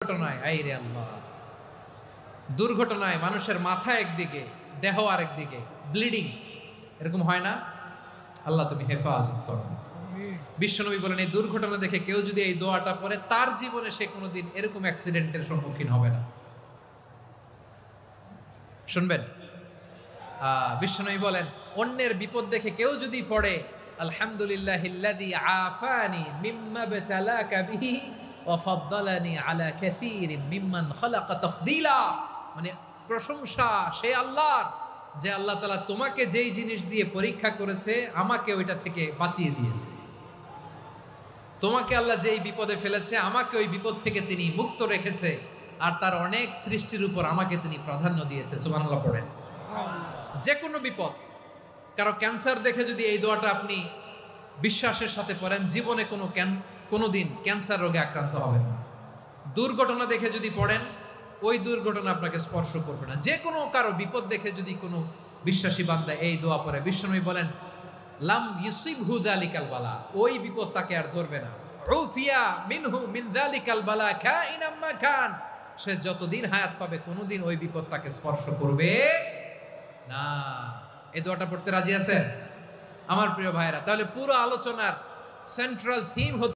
দুর্ঘটনায় আইরে আল্লাহ, দুর্ঘটনায় মানুষের মাথা একদিকে, দেহ আরেকদিকে, ব্লিডিং, এরকম হয় না? আল্লাহ তুমি হেফাজত করো। বিশ্বনবী বলেন, এই দুর্ঘটনা দেখে কেউ যদি এই দোয়াটা পড়ে, তার জীবনে সে কোনোদিন এরকম অ্যাক্সিডেন্টের সম্মুখীন হবে না। শুনবেন, বিশ্বনবী বলেন, অন্যের বিপদ দেখে কেউ যদি পড়ে, আলহামদুলিল্লাহিল্লাযী আফানি মিম্মা বতালাকা বিহি ওয়া ফাদ্দালানি আলা কাসীরিন মিম্মান খালাকা তাফদীলা, মানে প্রশংসা সে আল্লাহর, যে আল্লাহ তাআলা তোমাকে যেই জিনিস দিয়ে পরীক্ষা করেছে আমাকে ওইটা থেকে বাঁচিয়ে দিয়েছে। তোমাকে আল্লাহ যেই বিপদে ফেলেছে আমাকে ওই বিপদ থেকে তিনি মুক্ত রেখেছে, আর তার অনেক সৃষ্টির উপর আমাকে তিনি প্রাধান্য দিয়েছে। সুবহানাল্লাহ পড়েন। যে কোনো বিপদ, কারো ক্যান্সার দেখে যদি এই দোয়াটা আপনি বিশ্বাসের সাথে পড়েন, জীবনে কোনোদিন ক্যান্সার রোগে আক্রান্ত হবেন না। দুর্ঘটনা দেখে যদি পড়েন, ওই দুর্ঘটনা আপনাকে স্পর্শ করবে না। যে কোনো কারো বিপদ দেখে যদি কোনো বিশ্বাসী বান্দা এই দোয়া পড়ে, বিশ্বনবী বলেন, লাম ইউসিবহু যালিকাল বালা, ওই বিপদ তাকে আর ধরবে না। উফিয়া মিনহু মিন যালিকাল বালা কাইনাম মা কান, সে যতদিন হায়াত পাবে কোনোদিন ওই বিপদ তাকে স্পর্শ করবে না। এই দোয়াটা পড়তে রাজি আছেন আমার প্রিয় ভাইরা? তাহলে পুরো আলোচনার সেন্ট্রাল থিম হচ্ছে